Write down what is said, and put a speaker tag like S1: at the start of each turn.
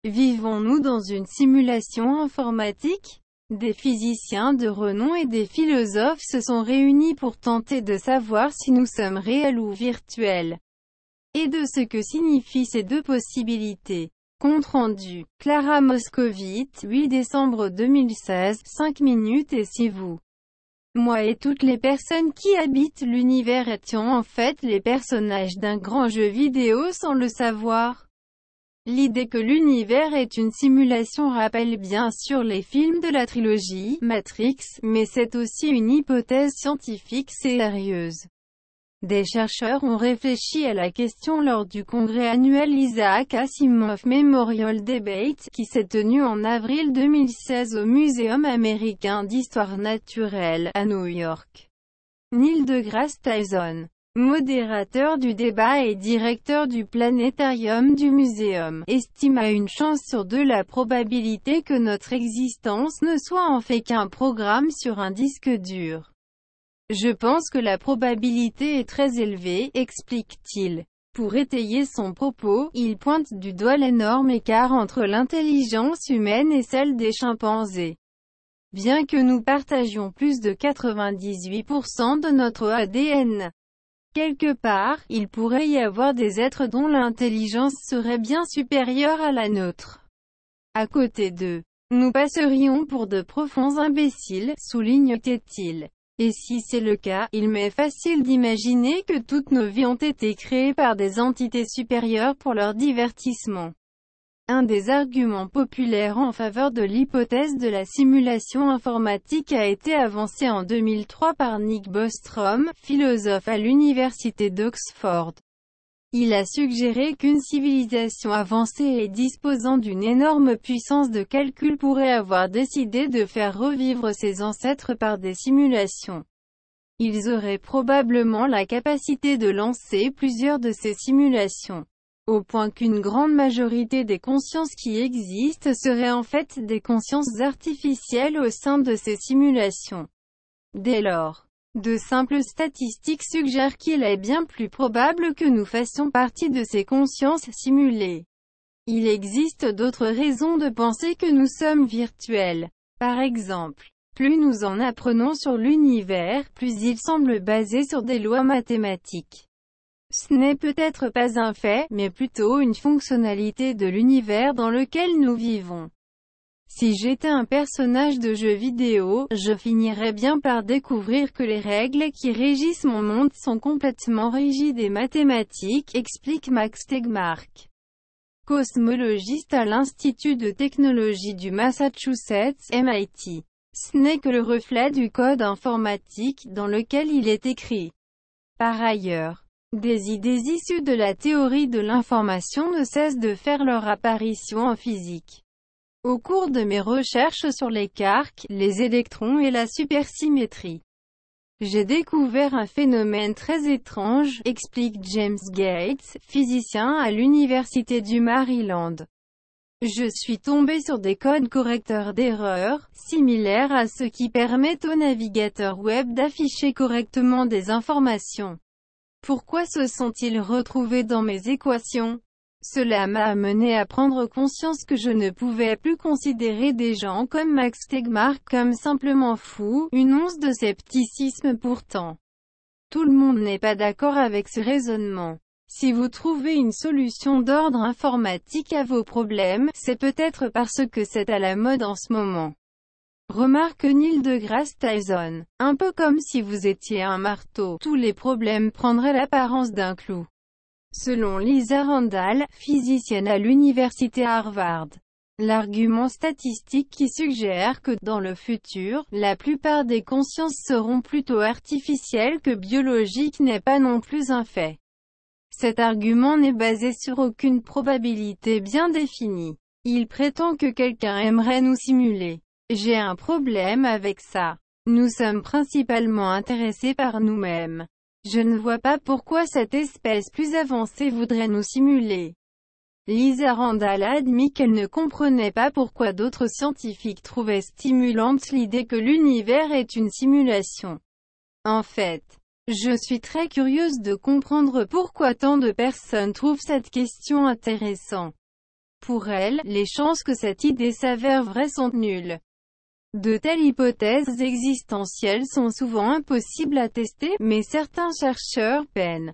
S1: Vivons-nous dans une simulation informatique? Des physiciens de renom et des philosophes se sont réunis pour tenter de savoir si nous sommes réels ou virtuels, et de ce que signifient ces deux possibilités. Compte rendu. Clara Moscovite, 8 décembre 2016, 5 minutes. Et si vous, moi et toutes les personnes qui habitent l'univers étions en fait les personnages d'un grand jeu vidéo sans le savoir? L'idée que l'univers est une simulation rappelle bien sûr les films de la trilogie Matrix, mais c'est aussi une hypothèse scientifique sérieuse. Des chercheurs ont réfléchi à la question lors du congrès annuel Isaac Asimov Memorial Debate, qui s'est tenu en avril 2016 au Muséum américain d'histoire naturelle, à New York. Neil deGrasse Tyson, modérateur du débat et directeur du planétarium du muséum, estime à 1 chance sur 2 la probabilité que notre existence ne soit en fait qu'un programme sur un disque dur. Je pense que la probabilité est très élevée, explique-t-il. Pour étayer son propos, il pointe du doigt l'énorme écart entre l'intelligence humaine et celle des chimpanzés. Bien que nous partagions plus de 98% de notre ADN, quelque part, il pourrait y avoir des êtres dont l'intelligence serait bien supérieure à la nôtre. À côté d'eux, nous passerions pour de profonds imbéciles, souligne-t-il. Et si c'est le cas, il m'est facile d'imaginer que toutes nos vies ont été créées par des entités supérieures pour leur divertissement. Un des arguments populaires en faveur de l'hypothèse de la simulation informatique a été avancé en 2003 par Nick Bostrom, philosophe à l'université d'Oxford. Il a suggéré qu'une civilisation avancée et disposant d'une énorme puissance de calcul pourrait avoir décidé de faire revivre ses ancêtres par des simulations. Ils auraient probablement la capacité de lancer plusieurs de ces simulations, au point qu'une grande majorité des consciences qui existent seraient en fait des consciences artificielles au sein de ces simulations. Dès lors, de simples statistiques suggèrent qu'il est bien plus probable que nous fassions partie de ces consciences simulées. Il existe d'autres raisons de penser que nous sommes virtuels. Par exemple, plus nous en apprenons sur l'univers, plus il semble basé sur des lois mathématiques. Ce n'est peut-être pas un fait, mais plutôt une fonctionnalité de l'univers dans lequel nous vivons. Si j'étais un personnage de jeu vidéo, je finirais bien par découvrir que les règles qui régissent mon monde sont complètement rigides et mathématiques, explique Max Tegmark, cosmologiste à l'Institut de technologie du Massachusetts, MIT. Ce n'est que le reflet du code informatique dans lequel il est écrit. Par ailleurs, des idées issues de la théorie de l'information ne cessent de faire leur apparition en physique. Au cours de mes recherches sur les quarks, les électrons et la supersymétrie, j'ai découvert un phénomène très étrange, explique James Gates, physicien à l'Université du Maryland. Je suis tombé sur des codes correcteurs d'erreurs, similaires à ceux qui permettent aux navigateurs web d'afficher correctement des informations. Pourquoi se sont-ils retrouvés dans mes équations? Cela m'a amené à prendre conscience que je ne pouvais plus considérer des gens comme Max Tegmark comme simplement fous, une once de scepticisme pourtant. Tout le monde n'est pas d'accord avec ce raisonnement. Si vous trouvez une solution d'ordre informatique à vos problèmes, c'est peut-être parce que c'est à la mode en ce moment. Remarque Neil deGrasse Tyson. Un peu comme si vous étiez un marteau, tous les problèmes prendraient l'apparence d'un clou. Selon Lisa Randall, physicienne à l'université Harvard, l'argument statistique qui suggère que, dans le futur, la plupart des consciences seront plutôt artificielles que biologiques n'est pas non plus un fait. Cet argument n'est basé sur aucune probabilité bien définie. Il prétend que quelqu'un aimerait nous simuler. J'ai un problème avec ça. Nous sommes principalement intéressés par nous-mêmes. Je ne vois pas pourquoi cette espèce plus avancée voudrait nous simuler. Lisa Randall a admis qu'elle ne comprenait pas pourquoi d'autres scientifiques trouvaient stimulante l'idée que l'univers est une simulation. En fait, je suis très curieuse de comprendre pourquoi tant de personnes trouvent cette question intéressante. Pour elle, les chances que cette idée s'avère vraie sont nulles. De telles hypothèses existentielles sont souvent impossibles à tester, mais certains chercheurs peinent